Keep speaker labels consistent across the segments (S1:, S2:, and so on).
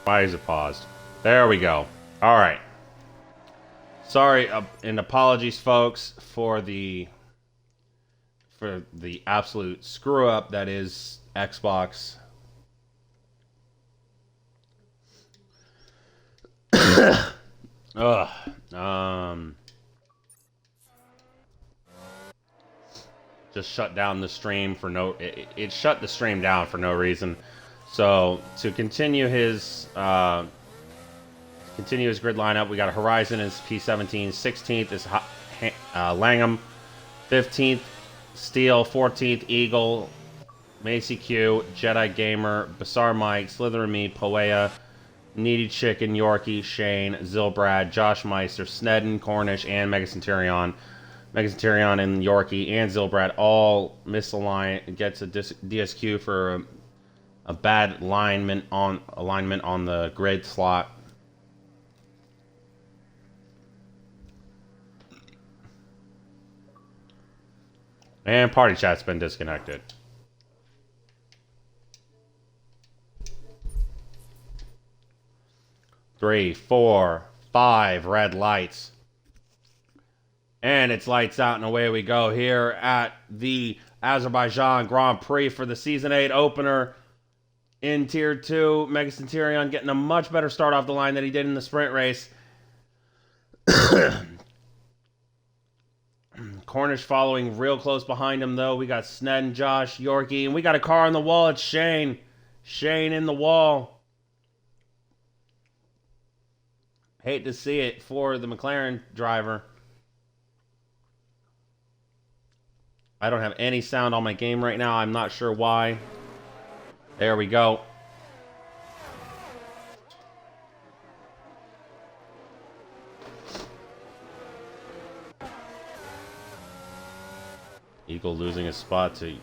S1: Why is it paused? There we go. All right. Sorry, and apologies, folks, for the absolute screw up that is Xbox. Ugh. Just shut down the stream for no. It shut the stream down for no reason. So to continue his grid lineup, we got Horizon is P17, 16th is Langham, 15th Steel, 14th Eagle, Macy Q, Jedi Gamer, Bassar Mike, Slytherin Me, Poea, Needy Chicken, Yorkie, Shane, Zilbrad, Josh Meister, Snedden, Cornish, and Megacenterion. Megacenterion and Yorkie and Zilbrad all misaligned. Gets a DSQ for a bad alignment on the grid slot. And party chat's been disconnected. Three, 4, 5 red lights. And it's lights out and away we go here at the Azerbaijan Grand Prix for the Season 8 opener in Tier 2. Megacenterion getting a much better start off the line than he did in the sprint race. Cornish following real close behind him, though. We got Sned and Josh, Yorkie, and we got a car on the wall. It's Shane. Shane in the wall. Hate to see it for the McLaren driver. I don't have any sound on my game right now. I'm not sure why. There we go. Eagle losing his spot to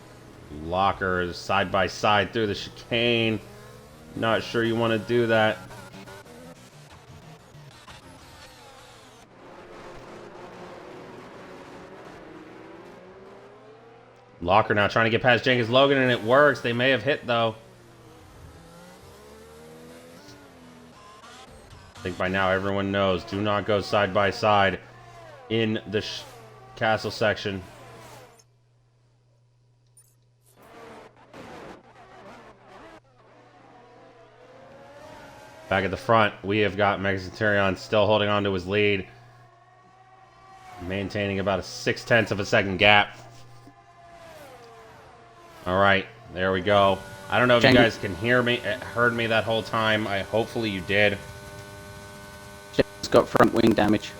S1: Locker side by side through the chicane. Not sure you want to do that. Locker now trying to get past Jenkins Logan, and it works. They may have hit, though. I think by now everyone knows. Do not go side by side in the castle section. Back at the front, we have got Megacenterion still holding on to his lead. Maintaining about a 0.6 of a second gap. Alright, there we go. I don't know if you guys can hear me, heard me that whole time. Hopefully you did.
S2: It's got front wing damage.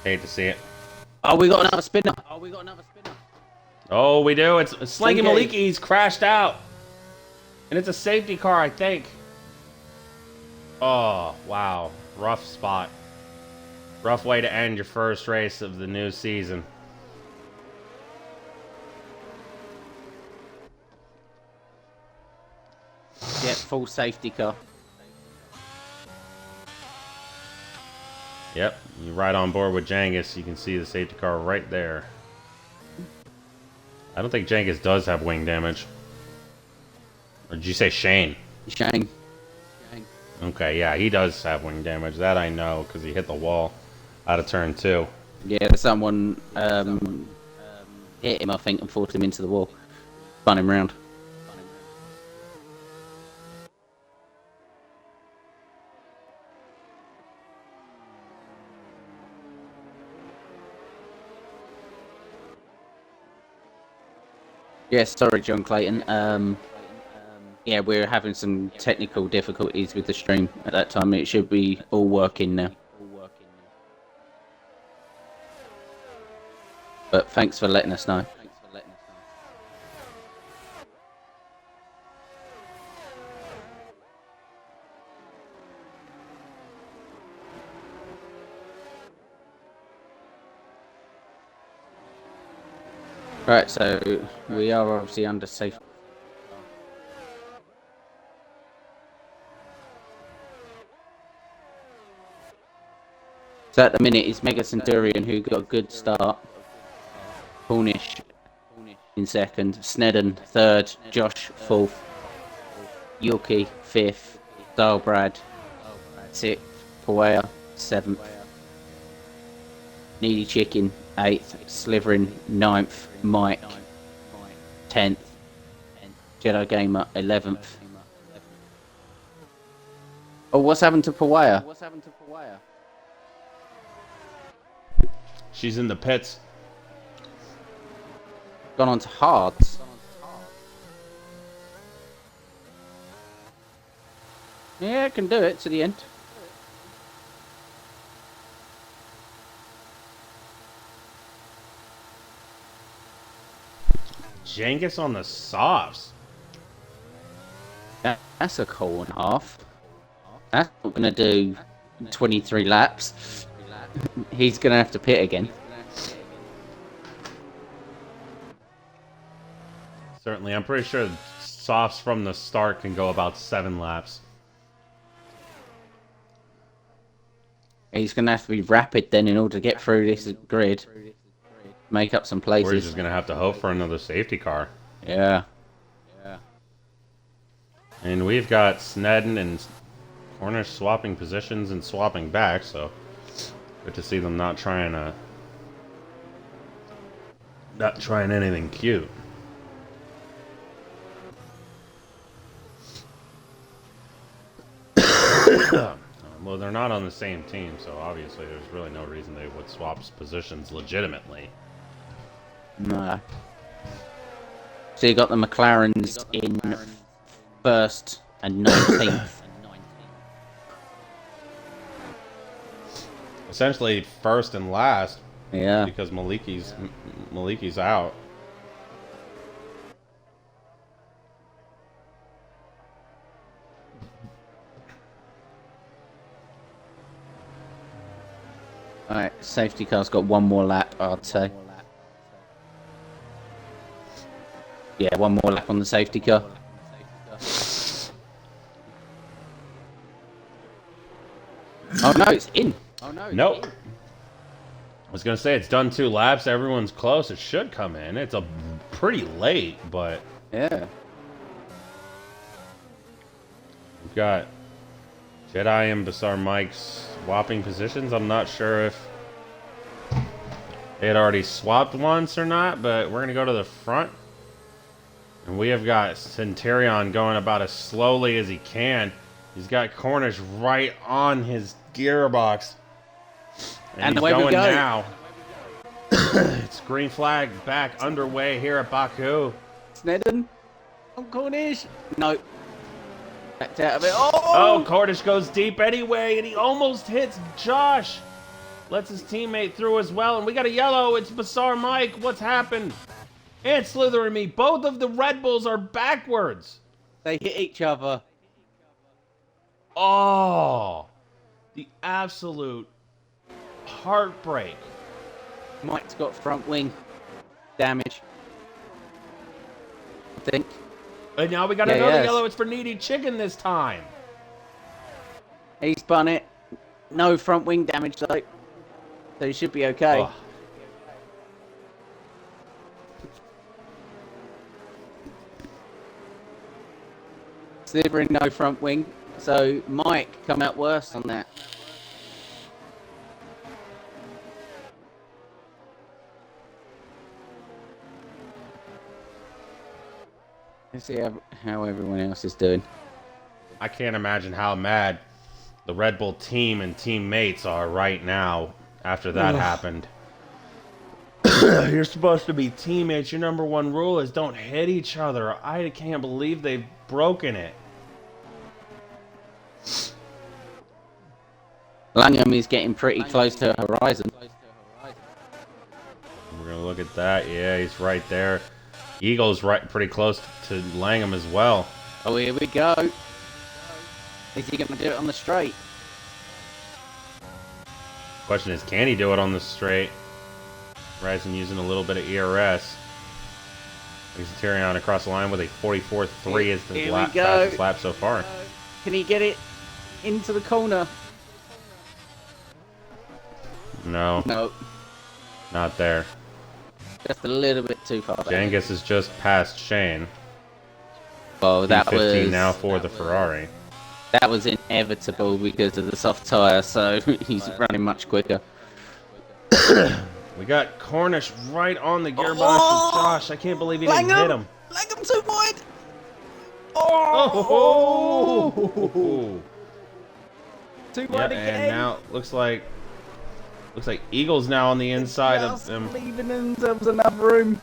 S1: Hate to see it.
S2: Oh, we got another spinner.
S1: Oh, we do. It's Slinky Maliki. He's crashed out. And it's a safety car, I think. Oh, wow. Rough spot. Rough way to end your first race of the new season.
S2: Yeah, full safety car.
S1: Yep, you're right on board with Jangus. You can see the safety car right there. I don't think Jangus does have wing damage. Or did you say Shane?
S2: Shane.
S1: Okay, yeah, he does have wing damage. That I know, because he hit the wall out of turn 2.
S2: Yeah, someone hit him, I think, and forced him into the wall. Spun him round. Yeah, sorry, John Clayton. Yeah, we're having some technical difficulties with the stream at that time. It should be all working now. But thanks for letting us know. Right, so we are obviously under safe. So at the minute, it's Mega Centurion who got a good start. Cornish in second, Snedden third, Josh fourth. Yorkie 5th, Dialbrad 6th, Pawaya 7th, Needy Chicken 8th, Sliverin 9th, Mike 10th, Jedi Gamer 11th. Oh, what's happened to Pawaya?
S1: She's in the pits.
S2: Gone on to hards. Yeah, I can do it to the end.
S1: Jengus on the softs.
S2: That's a cool and a half. That's not going to do 23 laps. He's going to have to pit again.
S1: Certainly, I'm pretty sure softs from the start can go about 7 laps.
S2: He's going to have to be rapid then in order to get through this grid. Make up some places.
S1: Or he's just going to have to hope for another safety car.
S2: Yeah.
S1: And we've got Snedden and Cornish swapping positions and swapping back, so good to see them not trying anything cute. Well, they're not on the same team, so obviously there's really no reason they would swap positions legitimately.
S2: No. So you got the McLarens in 1st and 19th.
S1: Essentially first and last.
S2: Yeah.
S1: Because Maliki's out.
S2: Alright, safety car's got one more lap, I'd say. Yeah, one more lap on the safety car. Oh no, it's in.
S1: Nope. I was going to say, it's done 2 laps. Everyone's close. It should come in. It's a pretty late, but...
S2: Yeah.
S1: We've got Jedi and Basar Mike swapping positions. I'm not sure if they had already swapped once or not, but we're going to go to the front. And we have got Centurion going about as slowly as he can. He's got Cornish right on his gearbox. And he's going now. It's green flag back underway here at Baku.
S2: Snedden on Cornish. No. Backed out of it. Oh!
S1: Oh, Cornish goes deep anyway, and he almost hits Josh. Lets his teammate through as well, and we got a yellow. It's Basar Mike. What's happened? And Slither and me. Both of the Red Bulls are backwards.
S2: They hit each other.
S1: Oh, the absolute heartbreak.
S2: Mike's got front wing damage, I think.
S1: And now we got another yellow. It's for Needy Chicken this time.
S2: He's spun it. No front wing damage though. So he should be okay.
S1: Oh.
S2: Slivering no front wing. So Mike come out worse on that. Let's see how everyone else is doing.
S1: I can't imagine how mad the Red Bull team and teammates are right now after that happened. You're supposed to be teammates. Your number 1 rule is don't hit each other. I can't believe they've broken it.
S2: Langham is getting pretty close to horizon.
S1: We're going to look at that. Yeah, he's right there. Eagle's right pretty close to Langham as well.
S2: Oh, here we go. Is he going to do it on the straight?
S1: Question is, can he do it on the straight? Horizon using a little bit of ERS. Tyrion across the line with a 44.3 is the fastest lap so far.
S2: Can he get it into the corner?
S1: No.
S2: No.
S1: Not there.
S2: Just a little bit too far back.
S1: Jengus is just past Shane.
S2: Well, that
S1: P15
S2: was
S1: now for the Ferrari.
S2: that was inevitable because of the soft tyre, so he's running much quicker.
S1: We got Cornish right on the gearbox with Josh. I can't believe he didn't hit him.
S2: Langham too wide.
S1: Oh!
S2: Too
S1: Yep,
S2: wide
S1: and
S2: again.
S1: now looks like Eagle's now on the inside of him.
S2: Leaving themselves enough room.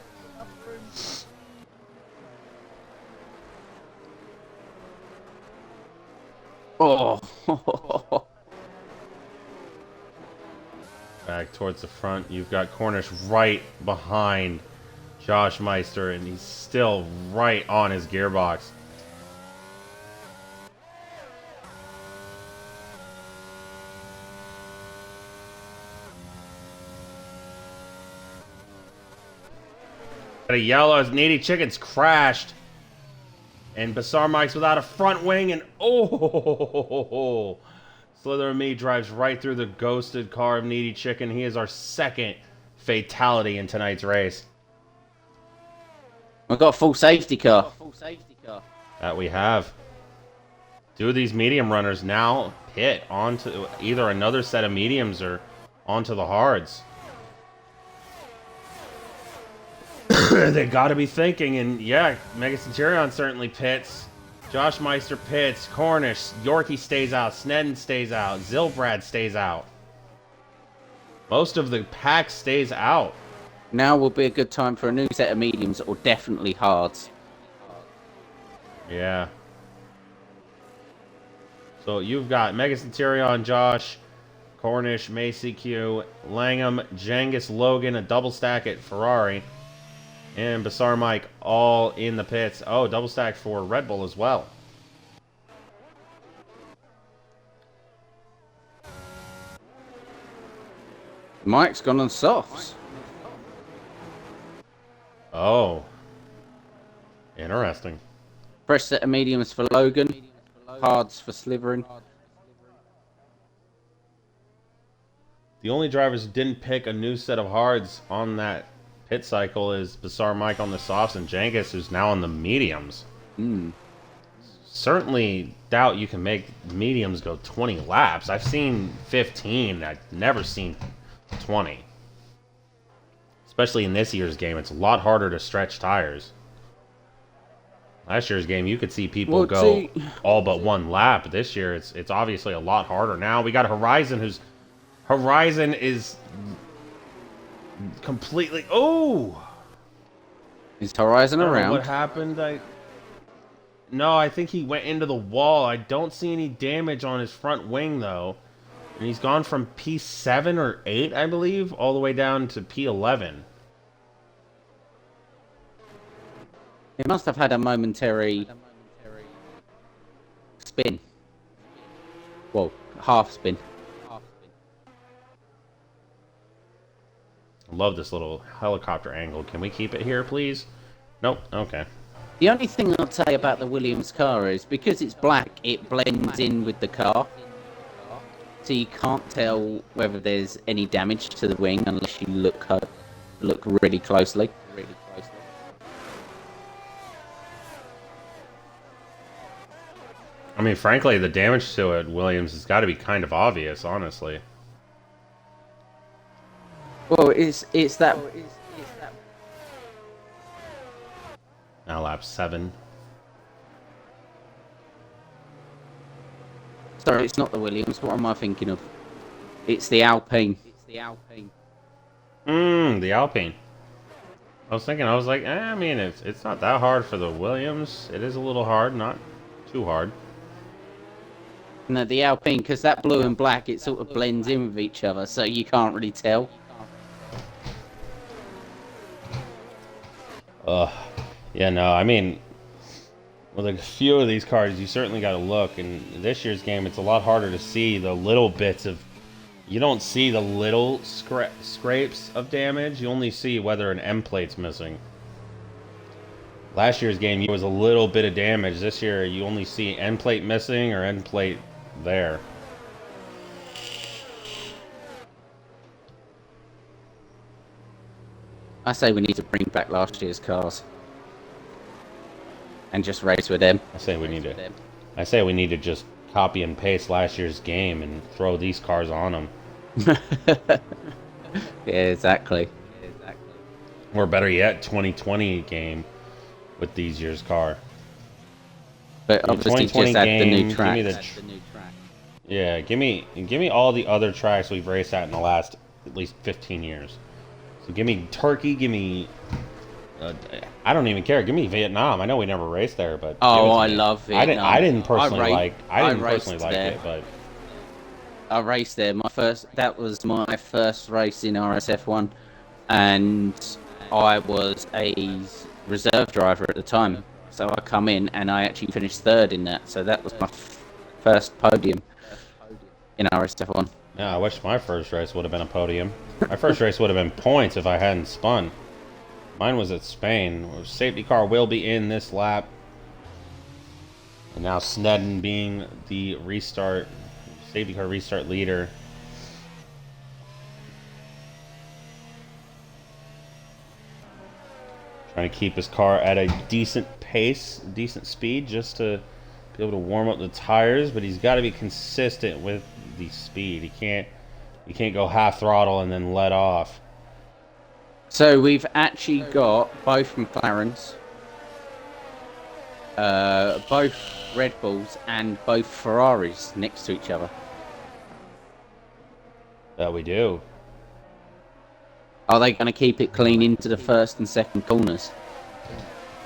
S2: Oh.
S1: Back towards the front, you've got Cornish right behind Josh Meister, and he's still right on his gearbox. Got a yellow as Needy Chickens crashed. And Bassar Mike's without a front wing, and oh! Slither and Me drives right through the ghosted car of Needy Chicken. He is our second fatality in tonight's race.
S2: We've got a full safety car.
S1: That we have. Two of these medium runners now pit onto either another set of mediums or onto the hards. They got to be thinking, and yeah, Mega Centurion certainly pits. Josh Meister pits. Cornish, Yorkie stays out. Snedden stays out. Zilbrad stays out. Most of the pack stays out.
S2: Now will be a good time for a new set of mediums or definitely hards.
S1: Yeah. So you've got Mega Centurion, Josh, Cornish, Macy Q, Langham, Jengis, Logan, a double stack at Ferrari. And Bassar Mike all in the pits. Oh, double stack for Red Bull as well.
S2: Mike's gone on softs.
S1: Oh. Interesting.
S2: Fresh set of mediums for Logan. Hards for Slithering.
S1: The only drivers who didn't pick a new set of hards on that pit cycle is Bassar Mike on the softs and Jengis, who's now on the mediums. Certainly doubt you can make mediums go 20 laps. I've seen 15. I've never seen 20. Especially in this year's game, it's a lot harder to stretch tires. Last year's game, you could see people go all but one lap. This year, it's obviously a lot harder. Now we got Horizon, Horizon is completely... Oh!
S2: Is Horizon around?
S1: What happened? No, I think he went into the wall. I don't see any damage on his front wing, though. And he's gone from P7 or 8, I believe, all the way down to P11.
S2: He must have had a momentary spin. Well, half spin.
S1: I love this little helicopter angle. Can we keep it here, please? Nope. Okay.
S2: The only thing I'd say about the Williams car is because it's black, it blends in with the car. So you can't tell whether there's any damage to the wing unless you look really closely.
S1: I mean, frankly, the damage to it, Williams, has got to be kind of obvious, honestly.
S2: Well, it's that.
S1: Now lap 7.
S2: Sorry, it's not the Williams. What am I thinking of? It's the Alpine.
S1: The Alpine. I was like, I mean, it's not that hard for the Williams. It is a little hard, not too hard.
S2: No, the Alpine, because that blue and black, it sort of blends in with each other, so you can't really tell.
S1: Yeah, no, I mean, with a few of these cars, you certainly got to look. In this year's game, it's a lot harder to see the little bits of... You don't see the little scrapes of damage. You only see whether an M plate's missing. Last year's game, there was a little bit of damage. This year, you only see end plate missing or end plate there.
S2: I say we need to bring back last year's cars. and just race with them.
S1: I say we need to just copy and paste last year's game and throw these cars on them.
S2: Yeah, exactly.
S1: Or better yet, 2020 game with these year's car.
S2: But obviously, just add the new track.
S1: Yeah, give me all the other tracks we've raced at in the last at least 15 years. So give me Turkey, give me. I don't even care. Give me Vietnam. I know we never raced there, but
S2: I love Vietnam.
S1: I didn't personally like it, but
S2: I raced there. That was my first race in RSF1, and I was a reserve driver at the time. So I come in and I actually finished third in that. So that was my first podium in RSF1.
S1: Yeah, I wish my first race would have been a podium. My first race would have been points if I hadn't spun. Mine was at Spain. Safety car will be in this lap. And now Snedden being the safety car restart leader. Trying to keep his car at a decent pace, decent speed, just to be able to warm up the tires. But he's got to be consistent with the speed. He can't go half throttle and then let off.
S2: So we've actually got both McLarens, both Red Bulls, and both Ferraris next to each other.
S1: That we do.
S2: Are they going to keep it clean into the first and second corners?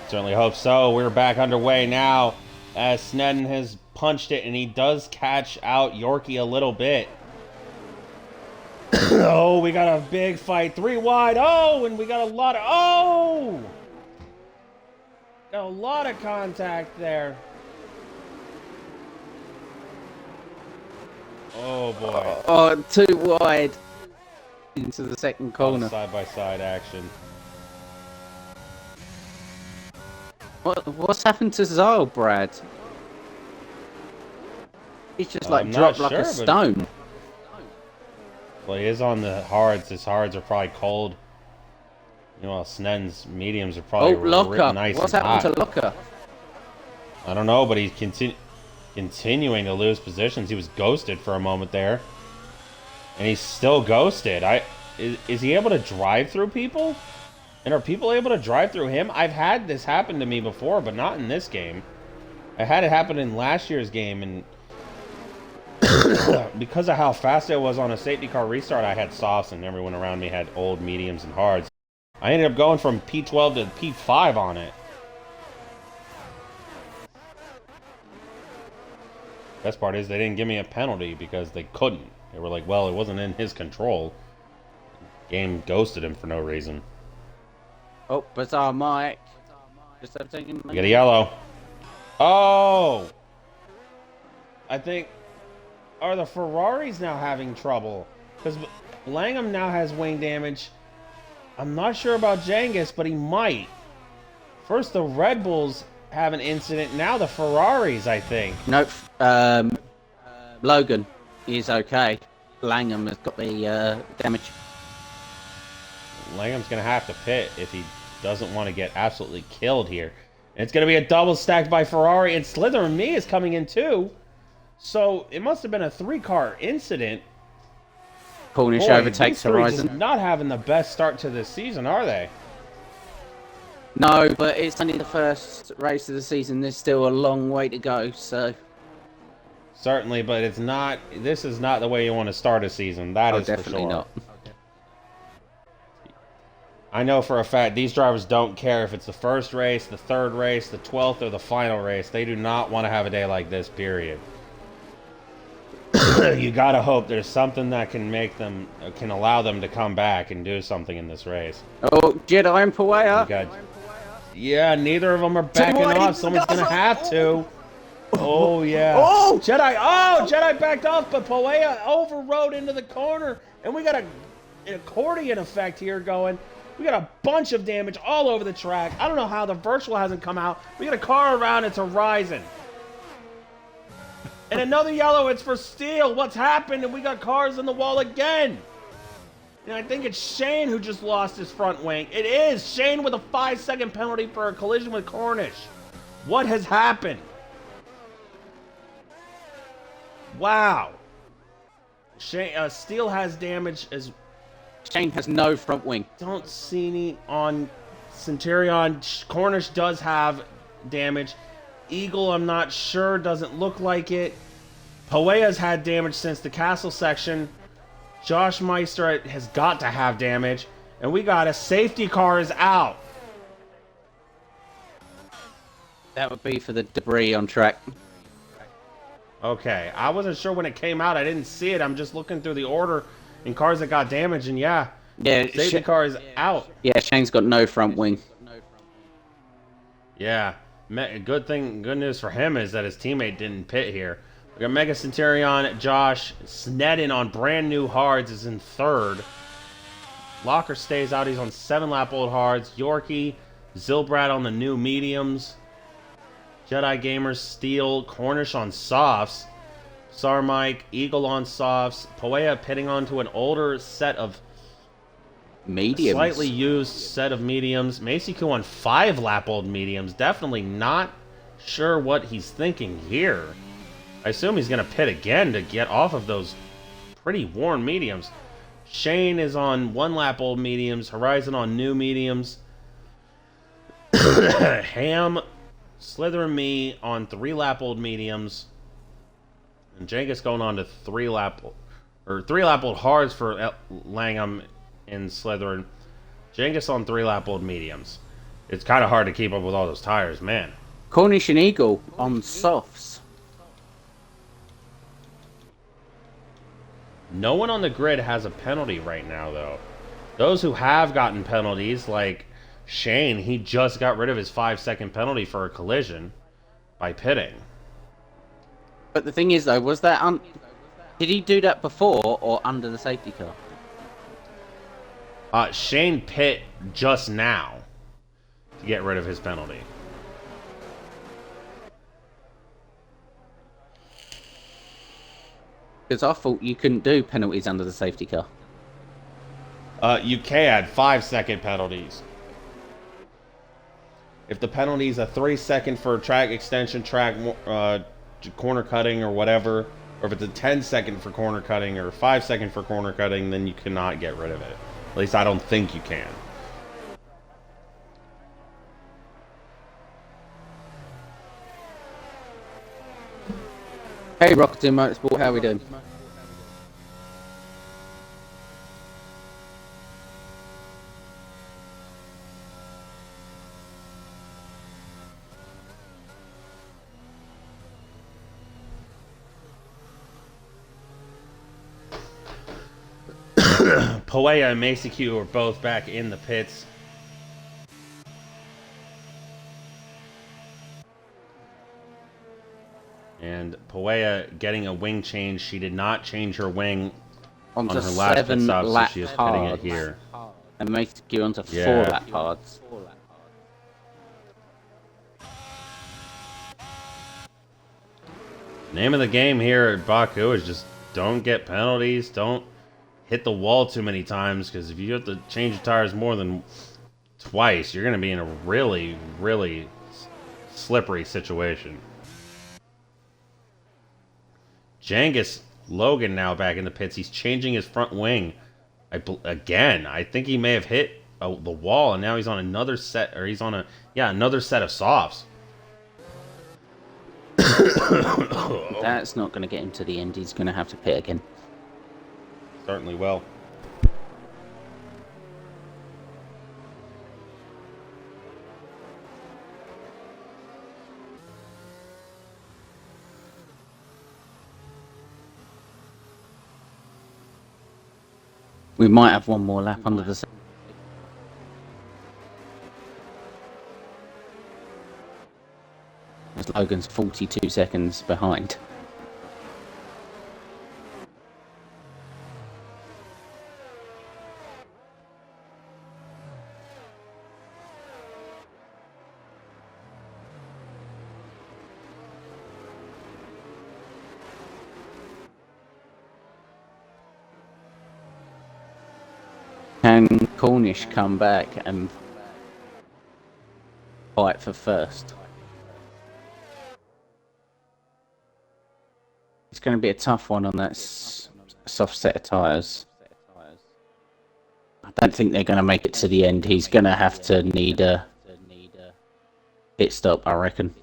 S1: Certainly hope so. We're back underway now as Snedden has punched it, and he does catch out Yorkie a little bit. Oh, we got a big fight. 3 wide. Oh, and we got a lot of... Oh! Got a lot of contact there. Oh, boy.
S2: Oh, 2 wide into the second corner.
S1: Side-by-side action.
S2: What's happened to Zyle, Brad? He's just like dropped like a stone.
S1: Well, he is on the hards. His hards are probably cold. You know, Snedden's mediums are probably nice.
S2: What's happened to Locker?
S1: I don't know, but he's continuing to lose positions. He was ghosted for a moment there. And he's still ghosted. Is he able to drive through people? And are people able to drive through him? I've had this happen to me before, but not in this game. I had it happen in last year's game, and because of how fast I was on a safety car restart, I had softs, and everyone around me had old, mediums, and hards. I ended up going from P12 to P5 on it. Best part is they didn't give me a penalty because they couldn't. They were like, well, it wasn't in his control. Game ghosted him for no reason.
S2: Oh, bizarre Mike. Just
S1: you get a yellow. Oh! I think... Are the Ferraris now having trouble? Because Langham now has wing damage. I'm not sure about Genghis, but he might. First, the Red Bulls have an incident. Now the Ferraris, I think.
S2: Nope. Logan is okay. Langham has got the damage.
S1: Langham's going to have to pit if he doesn't want to get absolutely killed here. And it's going to be a double stacked by Ferrari, and Slither and me is coming in too. So it must have been a 3-car incident.
S2: Cornish overtakes Horizon.
S1: Just not having the best start to this season, are they?
S2: No, but it's only the first race of the season. There's still a long way to go, so...
S1: Certainly, but it's not... This is not the way you want to start a season. That is
S2: definitely
S1: for sure.
S2: Not.
S1: I know for a fact these drivers don't care if it's the first race, the third race, the 12th, or the final race. They do not want to have a day like this, period. You gotta hope there's something that can allow them to come back and do something in this race.
S2: Oh, Jedi and Pawea.
S1: Yeah, neither of them are backing off. Someone's gonna have to. Oh yeah.
S2: Oh,
S1: Jedi backed off, but Pawea overrode into the corner, and we got an accordion effect here going. We got a bunch of damage all over the track. I don't know how the virtual hasn't come out. We got a car around its horizon. And another yellow, it's for Steele. What's happened? And we got cars in the wall again. And I think it's Shane who just lost his front wing. It is Shane with a 5-second penalty for a collision with Cornish. What has happened? Wow. Steel has damage as...
S2: Shane has no front wing.
S1: Don't see any on Centurion. Cornish does have damage. Eagle, I'm not sure. Doesn't look like it. Poea's had damage since the castle section. Josh Meister has got to have damage. And we got a safety car is out.
S2: That would be for the debris on track.
S1: Okay, I wasn't sure when it came out. I didn't see it. I'm just looking through the order and cars that got damaged. And yeah, safety car is out.
S2: Yeah, Shane's got no front wing.
S1: Yeah, good news for him is that his teammate didn't pit here. We got Mega Centurion, Josh Snedden on brand new hards is in third. Locker stays out. He's on 7-lap-old hards. Yorkie, Zilbrad on the new mediums. Jedi Gamers, Steel, Cornish on softs. Sarmike, Eagle on softs. Poea pitting onto an older set of
S2: mediums.
S1: Slightly used set of mediums. Macy-Q on 5-lap-old mediums. Definitely not sure what he's thinking here. I assume he's going to pit again to get off of those pretty worn mediums. Shane is on 1-lap-old mediums. Horizon on new mediums. Ham, Slither and me on 3-lap-old mediums. And Jengus going on to 3-lap-old hards for Langham and Slytherin. Jengus on 3-lap-old mediums. It's kind of hard to keep up with all those tires, man.
S2: Cornish and Eagle on softs.
S1: No one on the grid has a penalty right now, though. Those who have gotten penalties, like Shane, he just got rid of his 5-second penalty for a collision by pitting.
S2: But the thing is, though, was that did he do that before or under the safety car?
S1: Shane pit just now to get rid of his penalty.
S2: Because I thought you couldn't do penalties under the safety car.
S1: You can 5-second penalties. If the penalty is a 3-second for track extension, corner cutting or whatever, or if it's a 10-second for corner cutting or a 5-second for corner cutting, then you cannot get rid of it. At least I don't think you can.
S2: Hey, Rocketeer Motorsport, how we doing?
S1: Poea and Macy-Q are both back in the pits. And Poea getting a wing change. She did not change her wing on her last pit stop, so she is pitting it here.
S2: And Macy-Q onto 4-lap hards.
S1: Name of the game here at Baku is just don't get penalties, don't hit the wall too many times, because if you have to change your tires more than twice, you're going to be in a really, really slippery situation. Jengus Logan now back in the pits. He's changing his front wing. Again, I think he may have hit the wall, and now he's on another set, or he's on another set of softs.
S2: That's not going to get him to the end. He's going to have to pit again.
S1: Certainly will.
S2: We might have one more lap under the... As Logan's 42 seconds behind. Can Cornish come back and fight for first? It's going to be a tough one on that soft set of tyres. I don't think they're going to make it to the end. He's going to have to need a pit stop, I reckon.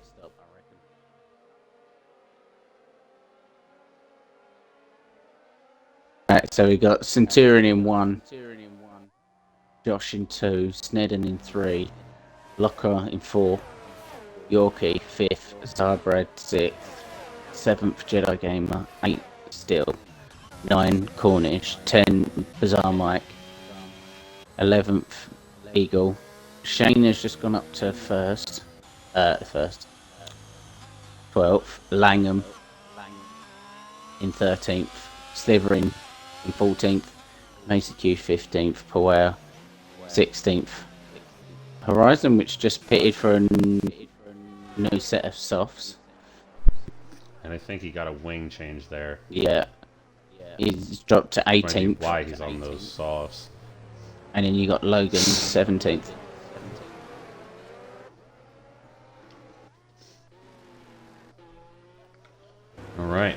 S2: Right, so we got Centurion in 1, Josh in 2, Snedden in 3, Locker in 4, Yorkie 5th, Zarbrad 6th, 7th Jedi Gamer, 8 Steel, 9 Cornish, 10 Bizarre Mike, 11th Eagle. Shane has just gone up to first. 12th Langham in 13th, Slivering in 14th, Macy Q 15th, Powell 16th. Horizon, which just pitted for a new set of softs.
S1: And I think he got a wing change there.
S2: Yeah. He's dropped to 18th.
S1: Why he's on those softs.
S2: And then you got Logan 17th.
S1: All right.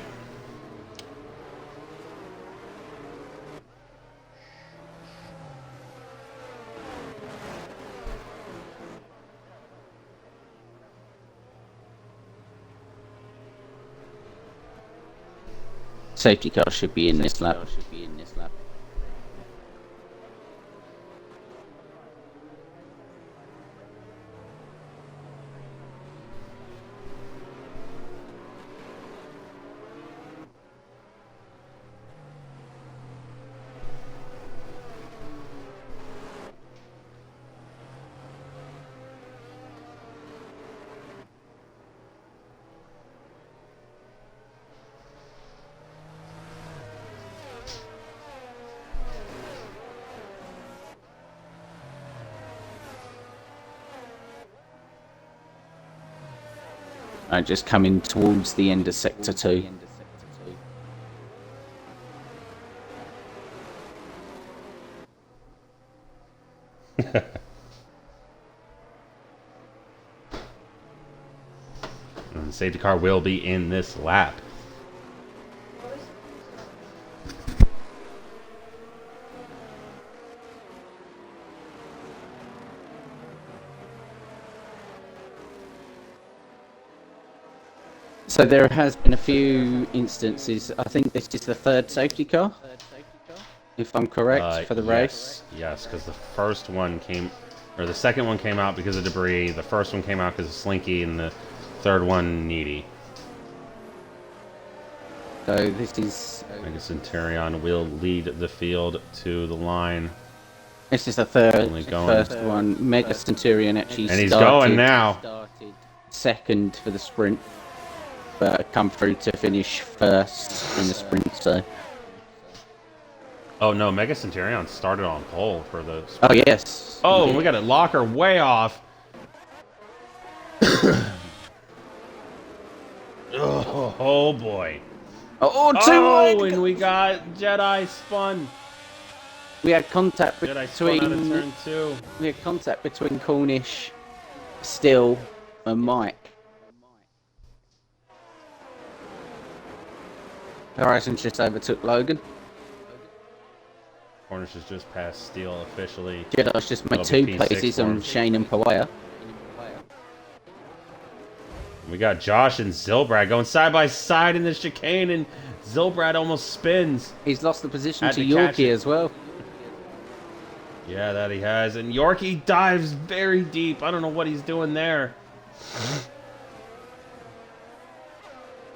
S2: Safety car should be in this lap. Just coming towards the end of Sector 2.
S1: And the safety car will be in this lap.
S2: So there has been a few instances. I think this is the third safety car, if I'm correct, for the race.
S1: Yes, because the first one the second one came out because of debris. The first one came out because of Slinky, and the third one Needy.
S2: So this is.
S1: Mega Centurion will lead the field to the line.
S2: This is the first one. Mega Centurion actually
S1: and he's going now.
S2: Started second for the sprint. But come through to finish first in the sprint, so...
S1: Oh no, Mega Centurion started on pole for the sprint.
S2: Oh yes.
S1: Oh, we got a locker way off. oh boy.
S2: Oh,
S1: and we got Jedi spun.
S2: We had contact
S1: Jedi spun out of turn 2.
S2: We had contact between Cornish, Still, and Mike. Horizon just overtook Logan.
S1: Cornish has just passed Steel officially.
S2: Jedi's just made 2 places on Shane and Pawaya.
S1: We got Josh and Zilbrad going side by side in the chicane, and Zilbrad almost spins.
S2: He's lost the position to Yorkie as well.
S1: Yeah, that he has. And Yorkie dives very deep. I don't know what he's doing there.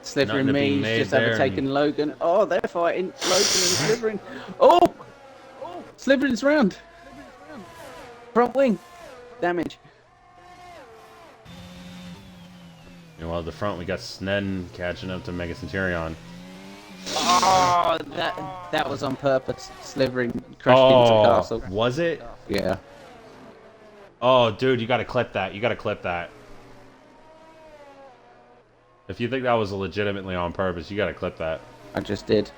S2: Slivering Me's just overtaken Logan. Oh, they're fighting. Logan and Slivering. Oh! Slivering's round. Front wing. Damage.
S1: Meanwhile, at the front, we got Snedden catching up to Mega Centurion.
S2: Oh, that was on purpose. Slivering crashed into Castle.
S1: Was it?
S2: Yeah.
S1: Oh, dude, you gotta clip that. You gotta clip that. If you think that was legitimately on purpose, you gotta clip that.
S2: I just did.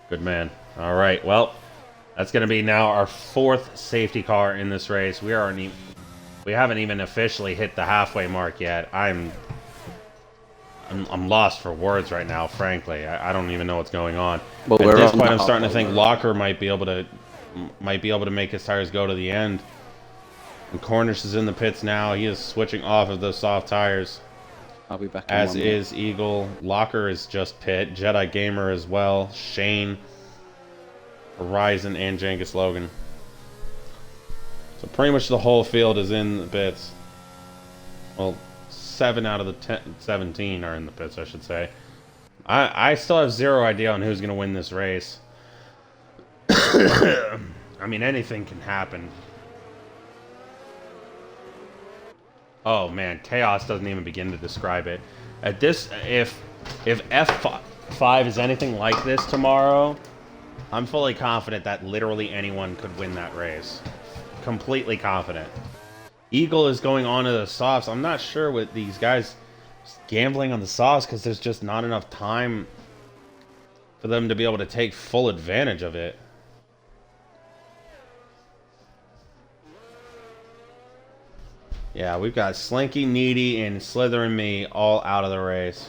S1: Good man. All right, well, that's gonna be now our 4th safety car in this race. We haven't even officially hit the halfway mark yet. I'm I'm lost for words right now, frankly. I don't even know what's going on.
S2: Well,
S1: At
S2: we're
S1: this
S2: on
S1: point,
S2: the
S1: I'm starting to
S2: halfway
S1: think
S2: mark.
S1: Locker might be able to make his tires go to the end. And Cornish is in the pits now. He is switching off of those soft tires.
S2: I'll be back in
S1: As
S2: 1 minute.
S1: is Eagle. Locker is just pit. Jedi Gamer as well. Shane, Horizon, and Jangus Logan. So pretty much the whole field is in the pits. Well, 7 out of the 17 are in the pits, I should say. I still have zero idea on who's going to win this race. I mean, anything can happen. Oh man, chaos doesn't even begin to describe it. At this, if F5 is anything like this tomorrow, I'm fully confident that literally anyone could win that race. Completely confident. Eagle is going on to the softs. I'm not sure with these guys gambling on the softs because there's just not enough time for them to be able to take full advantage of it. Yeah, we've got Slinky, Needy, and Slither and me all out of the race.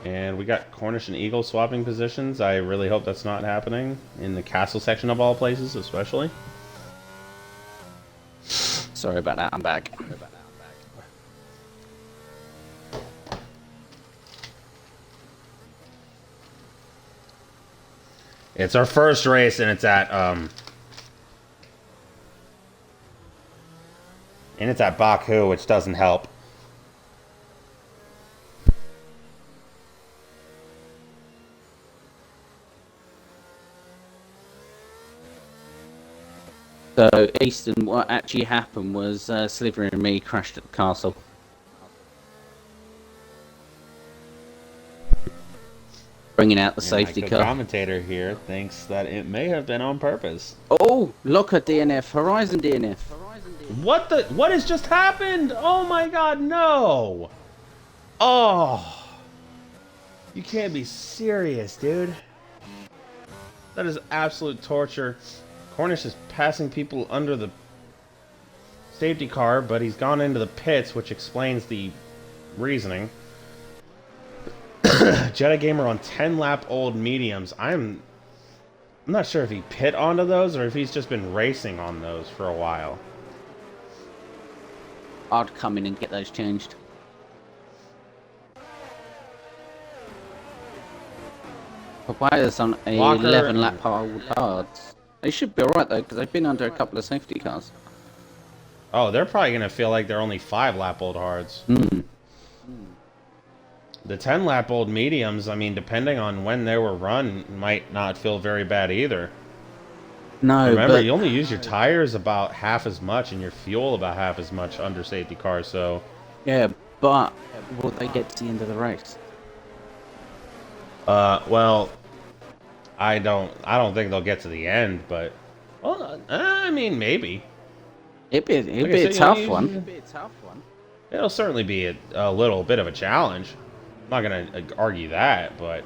S1: And we got Cornish and Eagle swapping positions. I really hope that's not happening in the castle section of all places, especially.
S2: Sorry about that. I'm back.
S1: It's our first race, and it's at Baku, which doesn't help.
S2: So, Easton, what actually happened was Sliver and me crashed at the castle. Bringing out the safety
S1: The
S2: car.
S1: commentator here thinks that it may have been on purpose.
S2: Oh, Locker DNF, Horizon DNF.
S1: What has just happened? Oh my god, no! Oh! You can't be serious, dude. That is absolute torture. Cornish is passing people under the safety car, but he's gone into the pits, which explains the reasoning. Jedi Gamer on 10-lap-old mediums. I'm not sure if he pit onto those or if he's just been racing on those for a while.
S2: I'd come in and get those changed. But why is on a
S1: Locker
S2: 11-lap old cards? They should be alright though, because they've been under a couple of safety cars.
S1: Oh, they're probably going to feel like they're only 5-lap-old hards. The 10-lap-old mediums, I mean, depending on when they were run, might not feel very bad either.
S2: No,
S1: Remember,
S2: but
S1: you only use your tires about half as much and your fuel about half as much under safety cars, so...
S2: yeah, but will they get to the end of the race?
S1: Well, I don't think they'll get to the end, but... Well, I mean, maybe.
S2: It'd be a tough one.
S1: It'll certainly be a little bit of a challenge. I'm not going to argue that, but...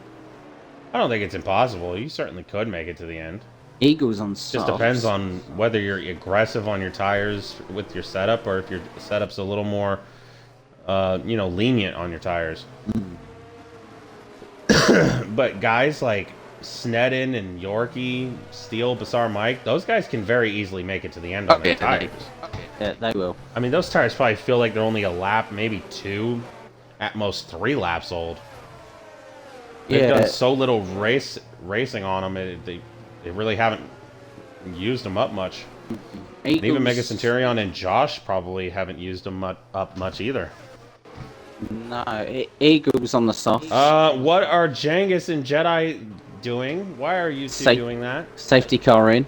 S1: I don't think it's impossible. You certainly could make it to the end.
S2: Eagles on softs.
S1: Just depends on whether you're aggressive on your tires with your setup or if your setup's a little more, lenient on your tires. But guys like Snedden and Yorkie, Steele, Bassar Mike, those guys can very easily make it to the end on their tires.
S2: Yeah, they will.
S1: I mean, those tires probably feel like they're only a lap, maybe 2, at most 3 laps old. They've done so little racing on them, they really haven't used them up much. And even Mega Centurion and Josh probably haven't used them up much either.
S2: No, Eagles on the soft.
S1: What are Jangus and Jedi doing? Why are you two doing that?
S2: Safety car in.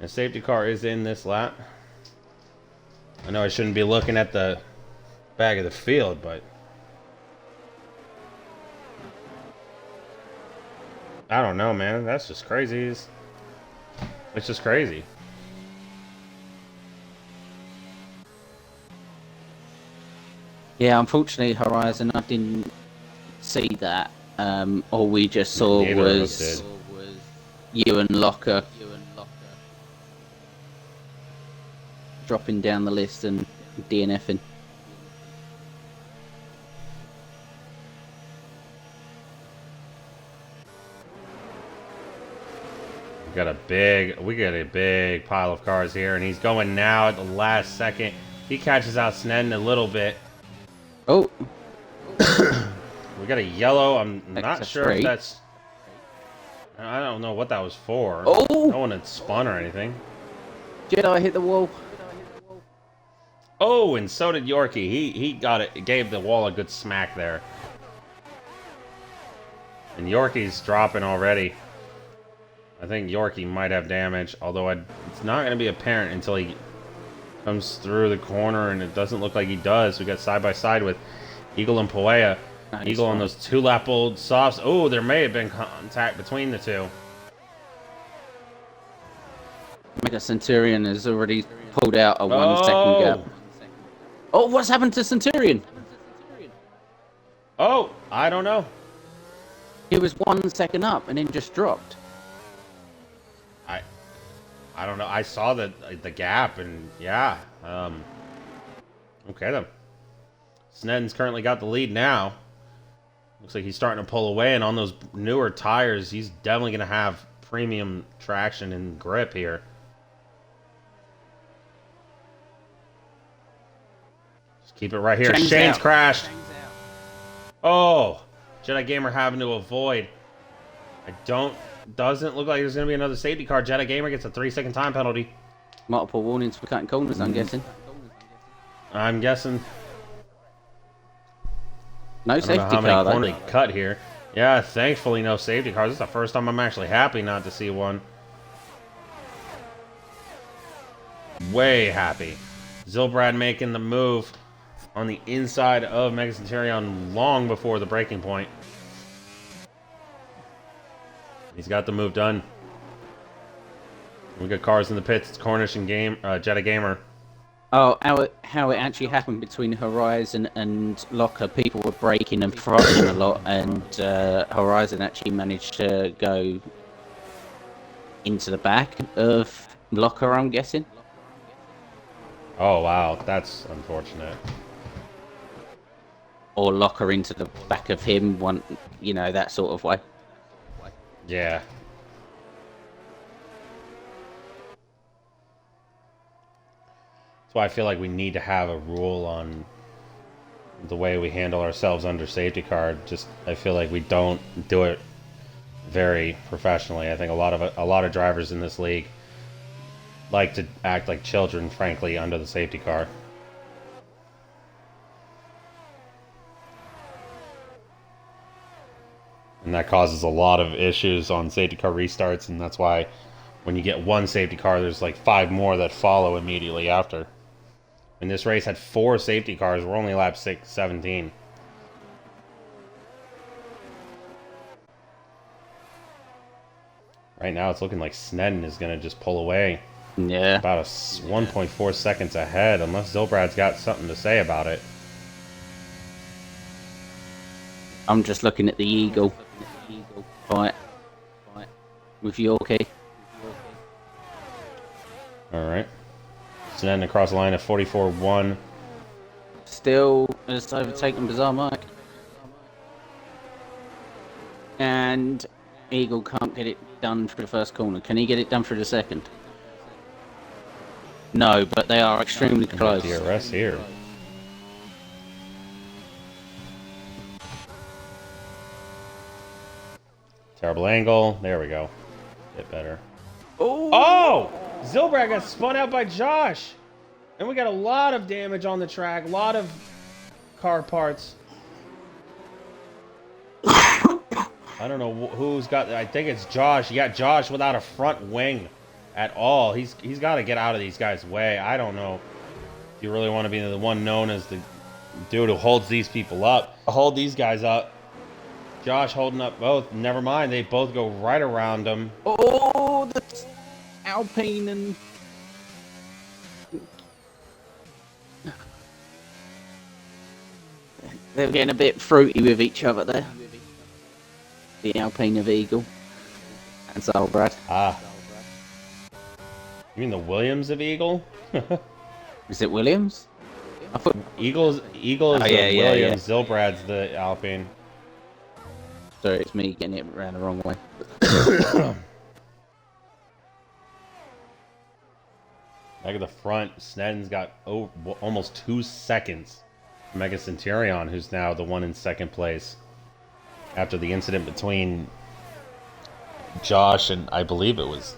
S1: A safety car is in this lap. I know I shouldn't be looking at the back of the field, but... I don't know, man. That's just crazy. It's just crazy.
S2: Yeah, unfortunately, Horizon, I didn't see that. All we just saw
S1: Neither of us
S2: was
S1: did.
S2: you and Locker dropping down the list and DNFing.
S1: We got a big pile of cars here, and he's going now at the last second. He catches out Snedden a little bit.
S2: Oh,
S1: We got a yellow. I'm not
S2: that's
S1: sure if
S2: three.
S1: that's. I don't know what that was for.
S2: Oh!
S1: No one had spun or anything.
S2: Jedi hit the wall.
S1: Oh, and so did Yorkie. He got it. Gave the wall a good smack there. And Yorkie's dropping already. I think Yorkie might have damage, although it's not going to be apparent until he comes through the corner, and it doesn't look like he does. We got side by side with Eagle and Poea.
S2: Nice.
S1: Eagle on those 2-lap-old softs. Oh, there may have been contact between the two.
S2: Mega Centurion has already pulled out a 1 second gap. Oh, what's happened to Centurion?
S1: Oh, I don't know.
S2: He was 1 second up and then just dropped.
S1: I don't know. I saw the gap, and yeah. Okay then. Snedden's currently got the lead now. Looks like he's starting to pull away, and on those newer tires, he's definitely going to have premium traction and grip here. Just keep it right here. Shane's crashed. Oh, Jedi Gamer having to avoid. Doesn't look like there's going to be another safety car. Jedi Gamer gets a 3-second time penalty.
S2: Multiple warnings for cutting corners, I'm guessing.
S1: I'm guessing.
S2: No safety
S1: How
S2: car,
S1: many corners
S2: though.
S1: they cut here? Yeah, thankfully no safety cars. This is the first time I'm actually happy not to see one. Way happy. Zilbrad making the move on the inside of Mega Centurion long before the breaking point. He's got the move done. We got cars in the pits. It's Cornish and Jedi Gamer.
S2: Oh, how it actually happened between Horizon and Locker. People were braking and throttling a lot, and Horizon actually managed to go into the back of Locker, I'm guessing.
S1: Oh, wow. That's unfortunate.
S2: Or Locker into the back of him, that sort of way.
S1: Yeah. That's why I feel like we need to have a rule on the way we handle ourselves under safety car. I feel like we don't do it very professionally. I think a lot of drivers in this league like to act like children, frankly, under the safety car. And that causes a lot of issues on safety car restarts, and that's why when you get one safety car, there's like 5 more that follow immediately after. And this race had 4 safety cars. We're only lap 17. Right now, it's looking like Snedden is going to just pull away.
S2: Yeah.
S1: About 1.4 seconds ahead, unless Zilbrad's got something to say about it.
S2: I'm just looking at the Eagle. Right. With Yorkie.
S1: Alright. Snedden across the line at 44.1.
S2: Still has overtaken Bizarre Mike. And Eagle can't get it done for the first corner. Can he get it done for the second? No, but they are extremely close.
S1: DRS here. Terrible angle. There we go. Bit better. Oh! Zilbrad got spun out by Josh. And we got a lot of damage on the track. A lot of car parts. I don't know who's got... I think it's Josh. You got Josh without a front wing at all. He's got to get out of these guys' way. I don't know if you really want to be the one known as the dude who holds these people up. Hold these guys up. Josh holding up both. Never mind. They both go right around him.
S2: Oh, the Alpine and... They're getting a bit fruity with each other there. The Alpine of Eagle and Zolbrad.
S1: Ah. You mean the Williams of Eagle?
S2: Is it Williams? I thought.
S1: Eagle is
S2: Oh, yeah,
S1: the
S2: yeah,
S1: Williams, Zilbrad's the Alpine.
S2: Sorry, it's me getting it around the wrong way.
S1: Back at the front, Snedden's got almost 2 seconds. Mega Centurion, who's now the one in second place. After the incident between Josh and I believe it was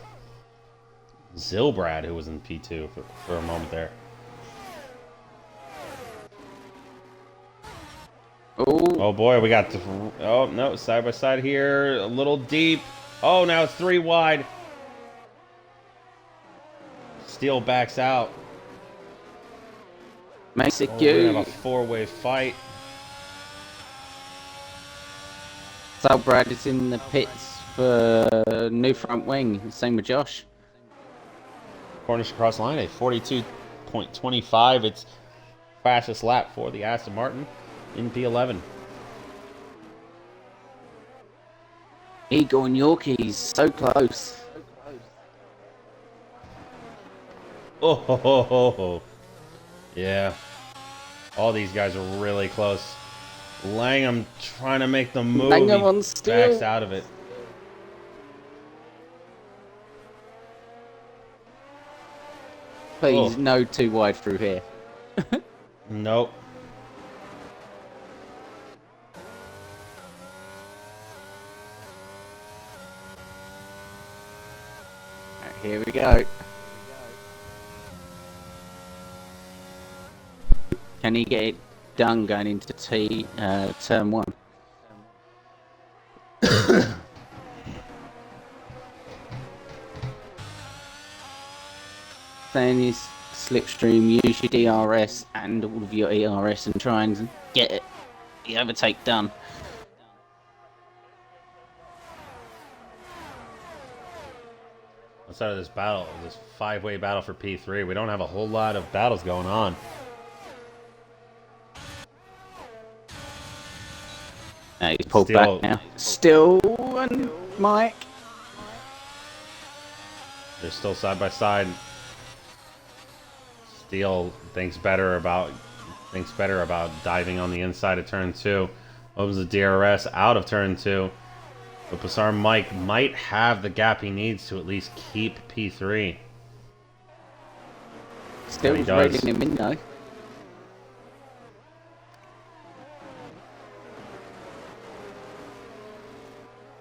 S1: Zilbrad who was in P2 for a moment there. Oh boy, we got oh no, side by side here, a little deep. Oh, now it's 3 wide. Steele backs out.
S2: Makes it
S1: We
S2: cute.
S1: have a 4-way fight.
S2: Zolbrad is in the pits for new front wing. Same with Josh.
S1: Cornish across line, a 42.25. It's fastest lap for the Aston Martin in P11.
S2: Eagle and Yorkies, so close.
S1: Oh, ho, ho, ho, ho. Yeah. All these guys are really close. Langham trying to make the move.
S2: Langham
S1: He
S2: on Steele.
S1: backs out of it.
S2: Please,
S1: Oh.
S2: no too wide through here.
S1: Nope.
S2: Right, here we go. Can he get it done going into turn 1? Then is slipstream, use your DRS and all of your ERS and try and get the overtake done.
S1: Outside of this battle, this 5-way battle for P3, we don't have a whole lot of battles going on.
S2: He's pulled
S1: Still-
S2: back now. Still and Mike.
S1: They're still side by side. Steele thinks better about diving on the inside of turn 2. Opens the DRS out of turn 2. But Bassar Mike might have the gap he needs to at least keep P3.
S2: Still
S1: he does.
S2: raiding him in though.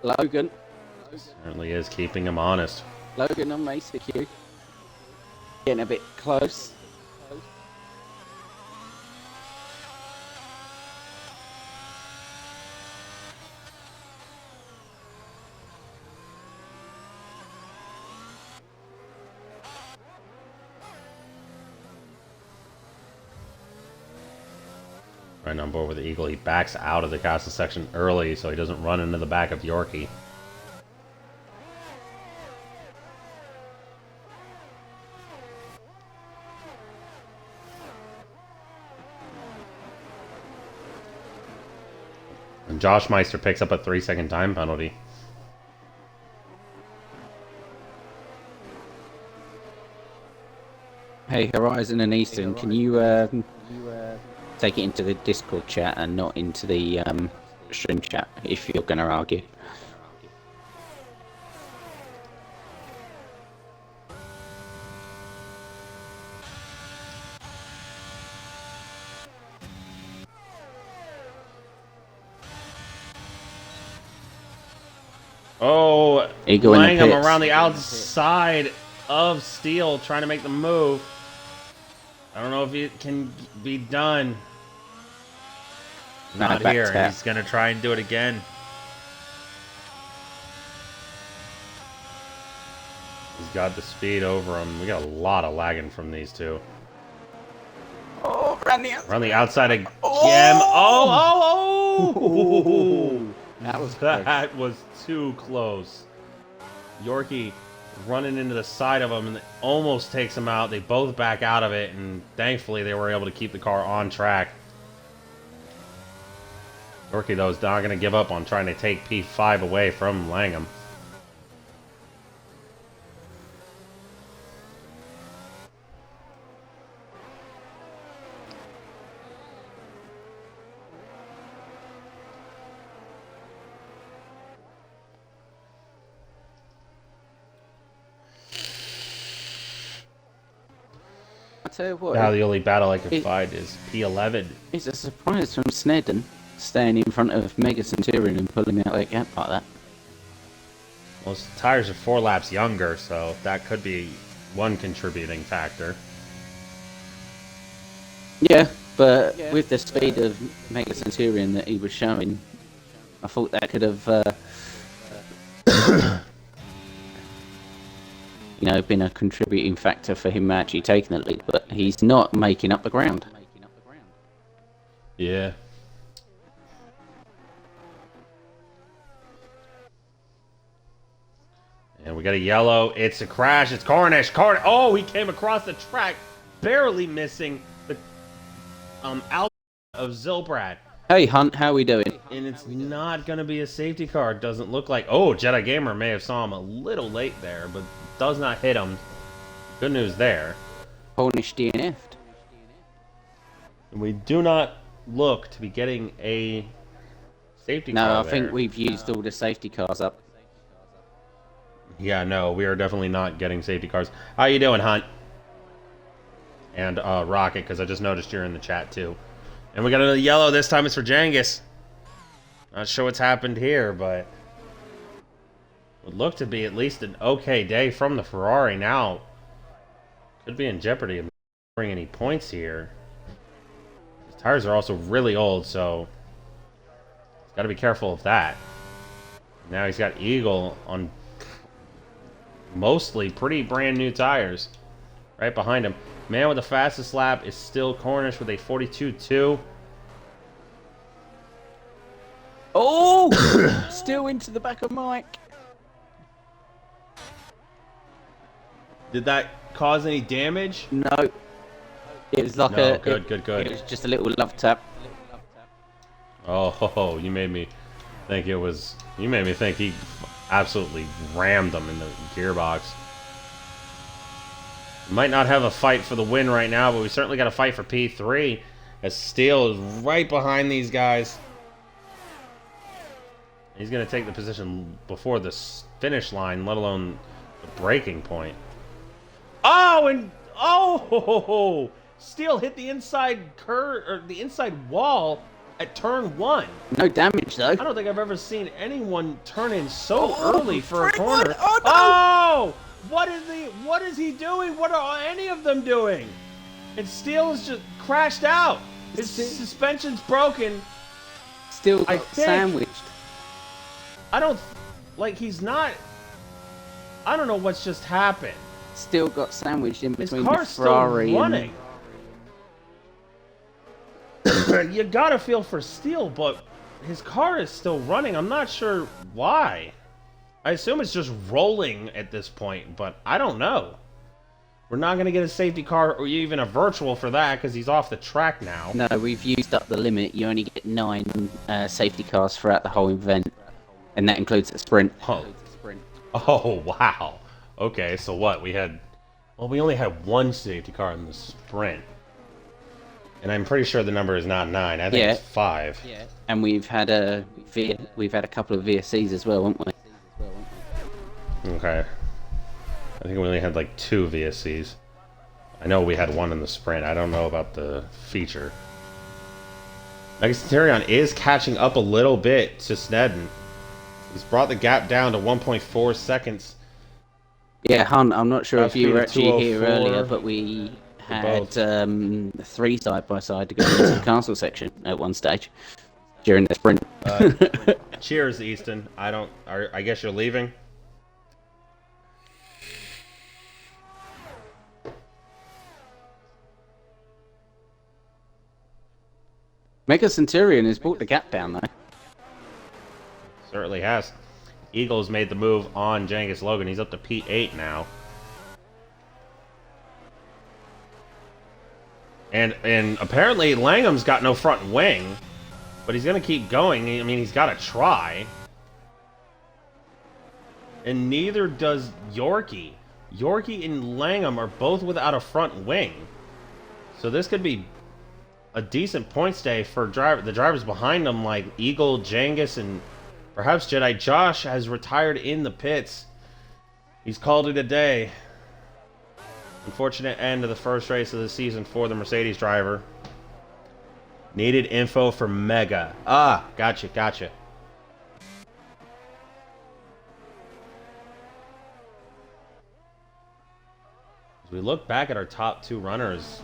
S2: Logan.
S1: Certainly is keeping him honest.
S2: Logan on Macy Q. Getting a bit close.
S1: Right on board with the Eagle. He backs out of the castle section early so he doesn't run into the back of Yorkie. And Josh Meister picks up a 3-second time penalty.
S2: Hey, Horizon and Eastern, can you take it into the Discord chat and not into the stream chat if you're going to argue?
S1: Oh,
S2: Eagle in the
S1: Langham
S2: pits.
S1: around the outside of Steele trying to make the move. I don't know if it can be done. Not
S2: back
S1: here.
S2: tap.
S1: He's going to try and do it again. He's got the speed over him. We got a lot of lagging from these two.
S2: Oh, Randy.
S1: Around the outside again. Oh!
S2: That was close.
S1: That was too close. Yorkie running into the side of him and it almost takes him out. They both back out of it, and thankfully they were able to keep the car on track. Yorkie, though, is not going to give up on trying to take P5 away from Langham.
S2: I tell you what,
S1: Now the only battle I can find is P11.
S2: It's a surprise from Snedden staying in front of Mega Centurion and pulling out that gap like that.
S1: Well, his tires are 4 laps younger, so that could be one contributing factor.
S2: Yeah, but with the speed of Mega Centurion that he was showing, I thought that could have, you know, been a contributing factor for him actually taking the lead. But he's not making up the ground.
S1: Yeah. And we got a yellow. It's a crash. It's Cornish. Oh, he came across the track, barely missing the out of Zilbrad.
S2: Hey Hunt, how we doing?
S1: And it's not going to be a safety car. It doesn't look like. Oh, Jedi Gamer may have saw him a little late there, but does not hit him. Good news there.
S2: Cornish DNF'd.
S1: And we do not look to be getting a safety car.
S2: No, I
S1: there.
S2: think we've used all the safety cars up.
S1: Yeah, no, we are definitely not getting safety cars. How you doing, Hunt? And Rocket, because I just noticed you're in the chat too. And we got another yellow. This time it's for Jangus. Not sure what's happened here, but would look to be at least an okay day from the Ferrari. Now could be in jeopardy of scoring any points here. His tires are also really old, so he's got to be careful of that. Now he's got Eagle on mostly pretty brand new tires right behind him. Man with the fastest lap is still Cornish with a 42.2.
S2: Oh! Still into the back of Mike.
S1: Did that cause any damage?
S2: No. It was like
S1: No,
S2: a...
S1: good.
S2: It was just a little love tap.
S1: Oh, you made me think it was... You made me think he absolutely rammed them in the gearbox. Might not have a fight for the win right now, but we certainly got a fight for P3, as Steele is right behind these guys. He's going to take the position before the finish line, let alone the breaking point. Oh, and oh, Steele hit the inside curve or the inside wall at turn 1.
S2: No damage though.
S1: I don't think I've ever seen anyone turn in so early for a
S2: Fred
S1: corner.
S2: Wood! Oh, no!
S1: Oh! What is he doing? What are any of them doing? And Steele is just crashed out. His suspension's broken.
S2: Still
S1: I
S2: got
S1: think-
S2: sandwiched.
S1: I don't like he's not. I don't know what's just happened.
S2: Still got sandwiched in
S1: His
S2: between the
S1: car's still
S2: Ferrari
S1: running. You gotta feel for Steele, but his car is still running. I'm not sure why. I assume it's just rolling at this point, but I don't know. We're not going to get a safety car or even a virtual for that because he's off the track now.
S2: No, we've used up the limit. You only get 9 safety cars throughout the whole event, and that includes a sprint.
S1: Oh, wow. Okay, so what? We only had 1 safety car in the sprint. And I'm pretty sure the number is not 9. I think it's 5.
S2: Yeah. And we've had a couple of VSCs as well, haven't we?
S1: Okay. I think we only had like 2 VSCs. I know we had 1 in the sprint. I don't know about the feature. Mega Centurion is catching up a little bit to Snedden. He's brought the gap down to 1.4 seconds.
S2: Yeah, Hunt, I'm not sure if you were actually here
S1: 204
S2: earlier, but we had 3 side-by-side to go into the castle section at one stage during the sprint.
S1: Cheers, Easton. I guess you're leaving?
S2: Mega Centurion has brought the gap down, though.
S1: Certainly has. Eagles made the move on Jangus Logan. He's up to P8 now. And apparently Langham's got no front wing. But he's going to keep going. I mean, he's got to try. And neither does Yorkie. Yorkie and Langham are both without a front wing. So this could be a decent point stay for the drivers behind them, like Eagle, Jangus, and perhaps Jedi. Josh has retired in the pits. He's called it a day. Unfortunate end of the first race of the season for the Mercedes driver. Needed info for Mega. Ah, gotcha. As we look back at our top two runners,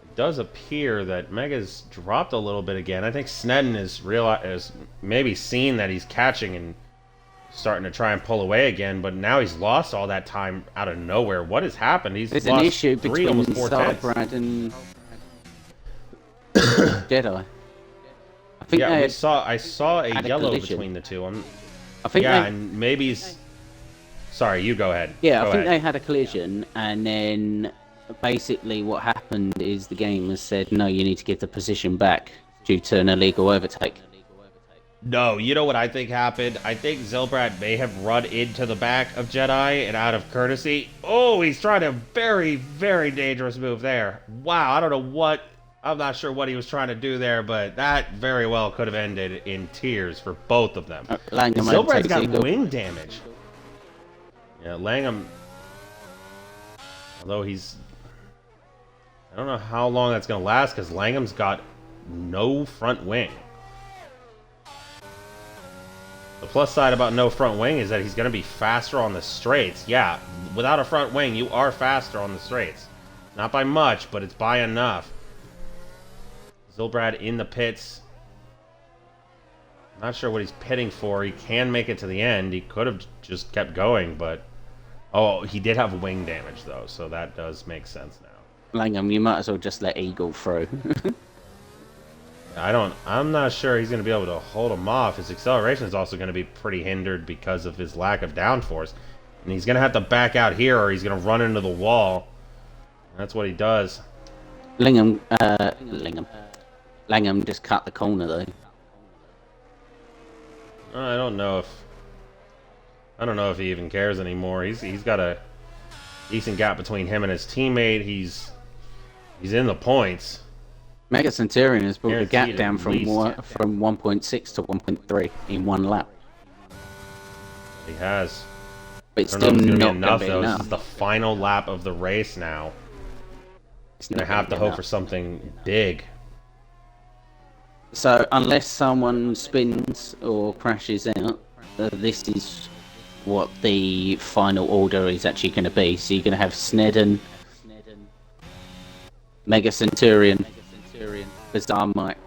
S1: it does appear that Mega's dropped a little bit again. I think Snedden is maybe seen that he's catching and starting to try and pull away again, but now he's lost all that time out of nowhere. What has happened? There's lost
S2: an issue between
S1: almost 4 tenths.
S2: Starbrad and Jedi. I think
S1: I saw a yellow between the two.
S2: I think
S1: and maybe he's... Sorry, you go ahead.
S2: Yeah,
S1: I
S2: think they had a collision, and then basically what happened is the game has said, no, you need to give the position back due to an illegal overtake.
S1: No, you know what I think happened? I think Zilbrad may have run into the back of Jedi, and out of courtesy... Oh, he's trying a very, very dangerous move there. Wow, I don't know what... I'm not sure what he was trying to do there, but that very well could have ended in tears for both of them. Zilbrad's got wing damage. Yeah, Langham, although he's... I don't know how long that's going to last, because Langham's got no front wing. The plus side about no front wing is that he's going to be faster on the straights. Yeah, without a front wing, you are faster on the straights. Not by much, but it's by enough. Zilbrad in the pits. Not sure what he's pitting for. He can make it to the end. He could have just kept going, but... Oh, he did have wing damage, though, so that does make sense now.
S2: Langham, you might as well just let Eagle through.
S1: I'm not sure he's going to be able to hold him off. His acceleration is also going to be pretty hindered because of his lack of downforce. And he's going to have to back out here, or he's going to run into the wall. That's what he does.
S2: Langham just cut the corner, though.
S1: I don't know if he even cares anymore. He's got a decent gap between him and his teammate. He's in the points.
S2: Mega Centurion has brought the gap down from 1.6 to 1.3 in one lap.
S1: He has.
S2: But it's still not
S1: enough, though. This is the final lap of the race now. He's going to have to hope for something big.
S2: So, unless someone spins or crashes out, this is what the final order is actually going to be. So you're going to have Snedden, Mega Centurion, Bizarre Mike,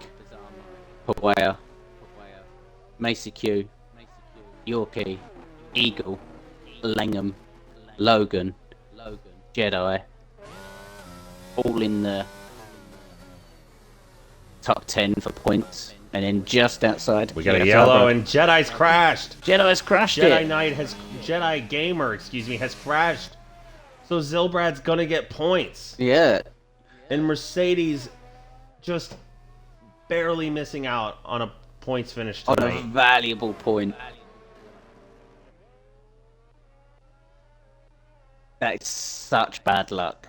S2: Hawaii, Macy Q, Yorkie, Eagle, Langham, Logan, Jedi, all in the top 10 for points. And then just outside,
S1: we got a yellow, and Jedi's crashed.
S2: Jedi's crashed
S1: Jedi Gamer, has crashed. So Zilbrad's gonna get points.
S2: Yeah.
S1: And Mercedes just barely missing out on a points finish tonight.
S2: On a valuable point. That is such bad luck.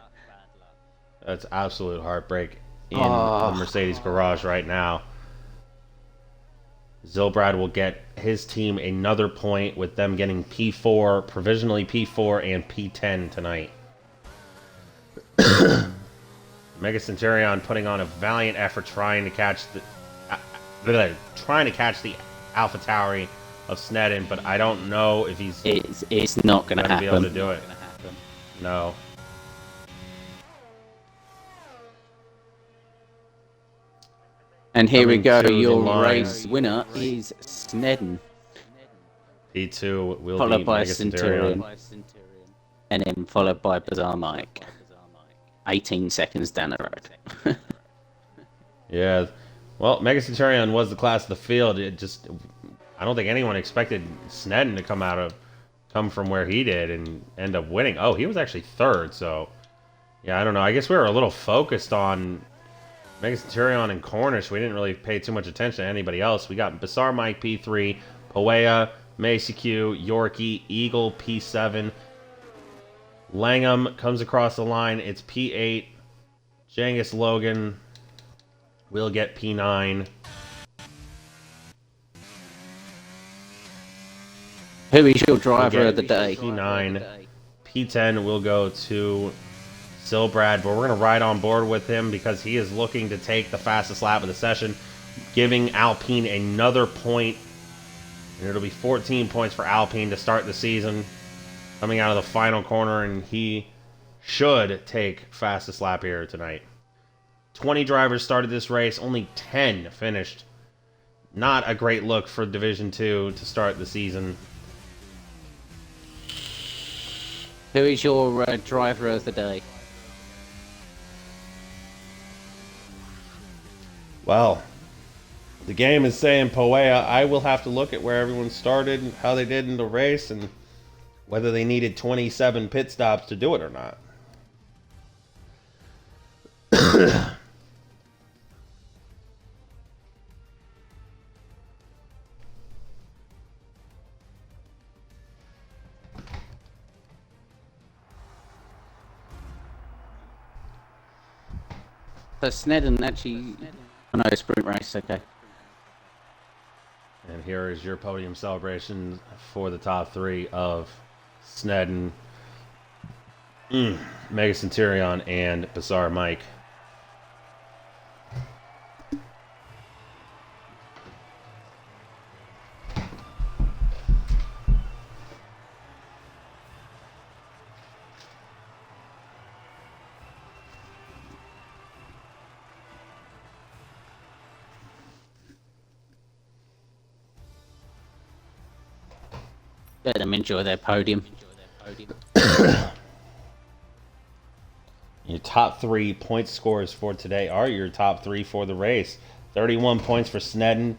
S1: That's absolute heartbreak in the Mercedes garage right now. Zilbrad will get his team another point with them getting P4, provisionally P4 and P10 tonight. Mega Centurion putting on a valiant effort trying to catch the Alpha Tauri of Snedden, but I don't know if he's
S2: it's not going to happen.
S1: Be able to do it. No.
S2: And here we go, your race winner is Snedden.
S1: P2 will
S2: followed
S1: be
S2: by
S1: Mega
S2: Centurion. And then followed by Bizarre Mike. 18 seconds down the road.
S1: Yeah. Well, Mega Centurion was the class of the field. I don't think anyone expected Snedden to come from where he did and end up winning. Oh, he was actually third, so yeah, I don't know. I guess we were a little focused on Mega Centurion and Cornish, we didn't really pay too much attention to anybody else. We got Bassar Mike P3, Poea, Macy Q, Yorkie, Eagle P7. Langham comes across the line. It's P8. Jangus Logan will get P9.
S2: Who is your driver of the day?
S1: P9. P10 will go to Silbrad, but we're going to ride on board with him because he is looking to take the fastest lap of the session, giving Alpine another point. And it'll be 14 points for Alpine to start the season. Coming out of the final corner, and he should take fastest lap here tonight. 20 drivers started this race, only 10 finished. Not a great look for Division 2 to start the season.
S2: Who is your driver of the day?
S1: Well, the game is saying Poea. I will have to look at where everyone started, how they did in the race, and whether they needed 27 pit stops to do it or not.
S2: So Snedden actually... Oh no, sprint race, okay.
S1: And here is your podium celebration for the top 3 of Snedden, Mega Centurion, and Bassar Mike.
S2: Let them enjoy their podium.
S1: Your top 3 point scores for today are your top 3 for the race. 31 points for Snedden,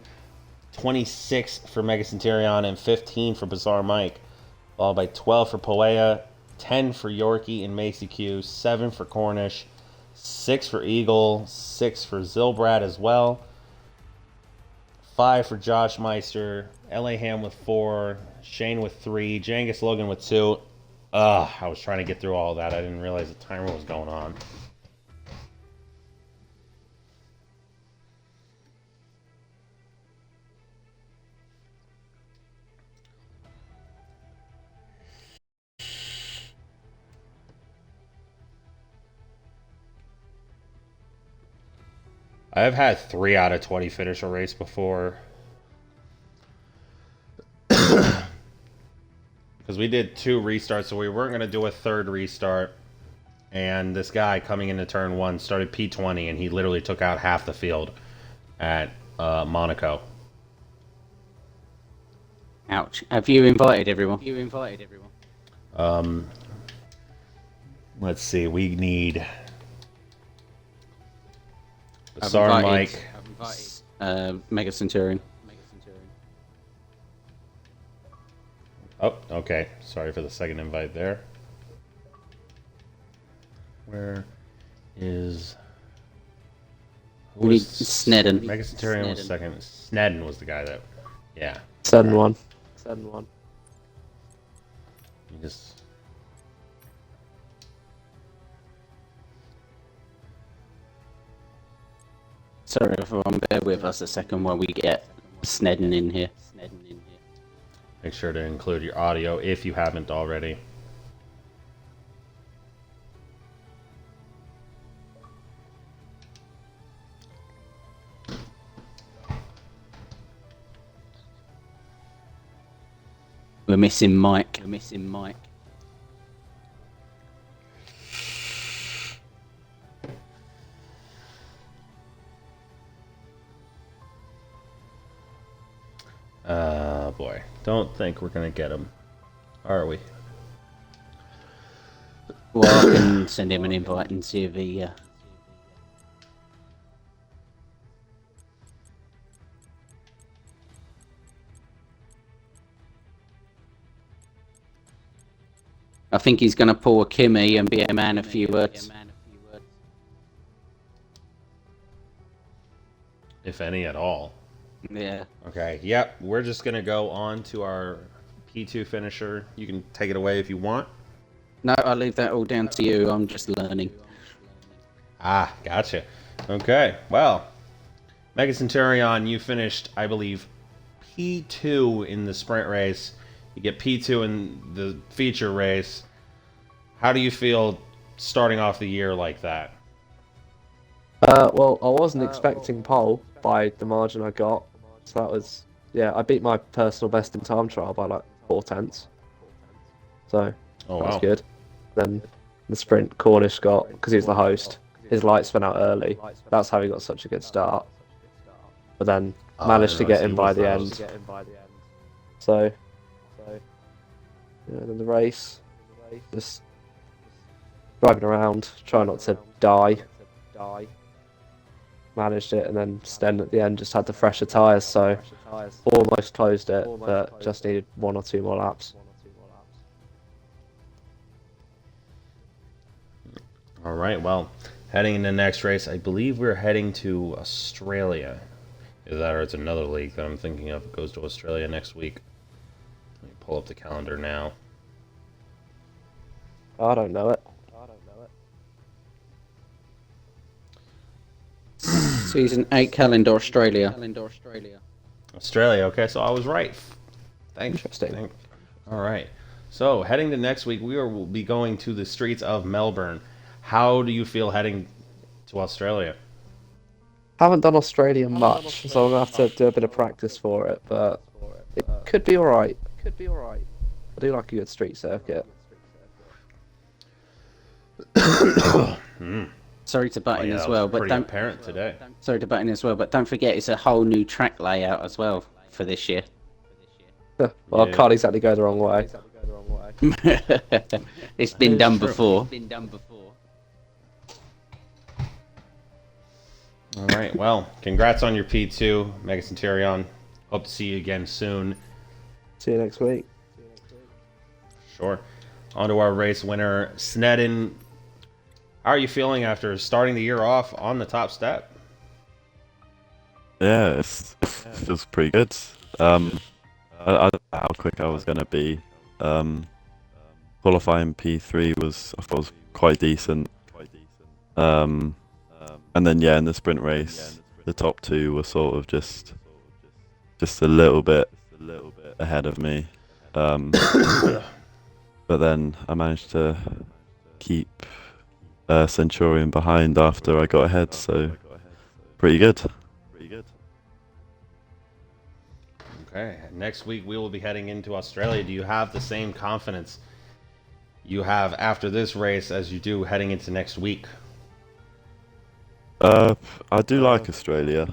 S1: 26 for Mega Centurion, and 15 for Bassar Mike. Followed by 12 for Poea, 10 for Yorkie and Macy Q, 7 for Cornish, 6 for Eagle, 6 for Zilbrad as well, 5 for Josh Meister, LA Ham with 4, Shane with 3, Jangus Logan with 2. I was trying to get through all that. I didn't realize the timer was going on. I've had 3 out of 20 finish a race before. Because we did 2 restarts, so we weren't going to do a 3rd restart. And this guy coming into turn 1 started P20, and he literally took out half the field at Monaco.
S2: Ouch. Have you invited everyone?
S1: Let's see. We need Bassar Mike.
S2: Mega Centurion.
S1: Oh, okay. Sorry for the second invite there. Where is...
S2: We need Snedden.
S1: Mega Centurion was second. Snedden was the guy that... Yeah.
S3: 7-1.
S1: You just...
S2: Sorry everyone, bear with us a second while we get Snedden in here.
S1: Make sure to include your audio if you haven't already.
S2: We're missing Mike.
S1: Boy. Don't think we're gonna get him. Are we?
S2: Well, I can send him an invite and see if he... I think he's going to pull a Kimmy and be a man of few words.
S1: if any at all.
S2: Yeah.
S1: Okay, yep, we're just going to go on to our P2 finisher. You can take it away if you want.
S2: No, I'll leave that all down to you. I'm just learning.
S1: Ah, gotcha. Okay, well, Mega Centurion, you finished, I believe, P2 in the sprint race. You get P2 in the feature race. How do you feel starting off the year like that?
S3: Well, I wasn't expecting pole by the margin I got, so that was, yeah, I beat my personal best in time trial by like 4 tenths, so
S1: Oh,
S3: that was
S1: wow.
S3: good. Then the sprint, Cornish got, because he was the host, his lights went out early. That's how he got such a good start. But then
S1: Oh, I
S3: managed to
S1: didn't
S3: get
S1: realize
S3: in
S1: he
S3: by
S1: was
S3: the
S1: the
S3: end.
S1: host.
S3: So, then the race, just driving around, trying not to die. Managed it, and then Sten at the end just had the fresher tyres, so almost closed it, but just needed 1 or 2 more laps.
S1: All right, well, heading into the next race, I believe we're heading to Australia. Is that or it's another league that I'm thinking of? It goes to Australia next week. Let me pull up the calendar now.
S3: I don't know it.
S2: Season 8 calendar Australia.
S1: Australia, okay, so I was right. Thanks.
S3: Interesting.
S1: All right. So, heading to next week, will be going to the streets of Melbourne. How do you feel heading to Australia?
S3: Haven't done Australia much, so I'm gonna have to do a bit of practice for it, but it could be alright. I do like a good street circuit.
S2: Sorry to butt
S1: Oh,
S2: in
S1: yeah,
S2: as
S1: that
S2: well,
S1: was
S2: but
S1: pretty
S2: don't.
S1: apparent today.
S2: Sorry to butt in as well, but don't forget it's a whole new track layout as well for this year.
S3: Well,
S1: Yeah.
S3: I can't exactly go the wrong way.
S2: It's been
S1: is
S2: done
S1: true.
S2: before.
S1: All right, well, congrats on your P2, Mega Centurion. Hope to see you again soon.
S3: See you next week.
S1: Sure. On to our race winner, Snedden. How are you feeling after starting the year off on the top step?
S4: Yeah, it feels pretty good. I don't know how quick I was gonna be. Qualifying P3 I thought was quite decent. And then yeah, in the sprint race, the top 2 were sort of just a little bit ahead of me. But then I managed to keep Centurion behind after I got ahead, so pretty good.
S1: Okay, next week we will be heading into Australia. Do you have the same confidence you have after this race as you do heading into next week?
S4: I do like Australia.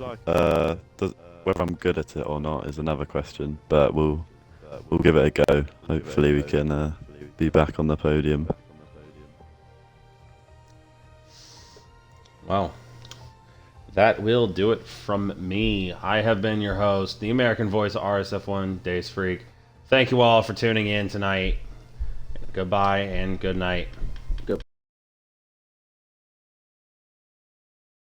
S4: Whether I'm good at it or not is another question, but we'll give it a go. Hopefully we can be back on the podium.
S1: Well, that will do it from me. I have been your host, the American voice of RSF1, Days Freak. Thank you all for tuning in tonight. Goodbye and good night.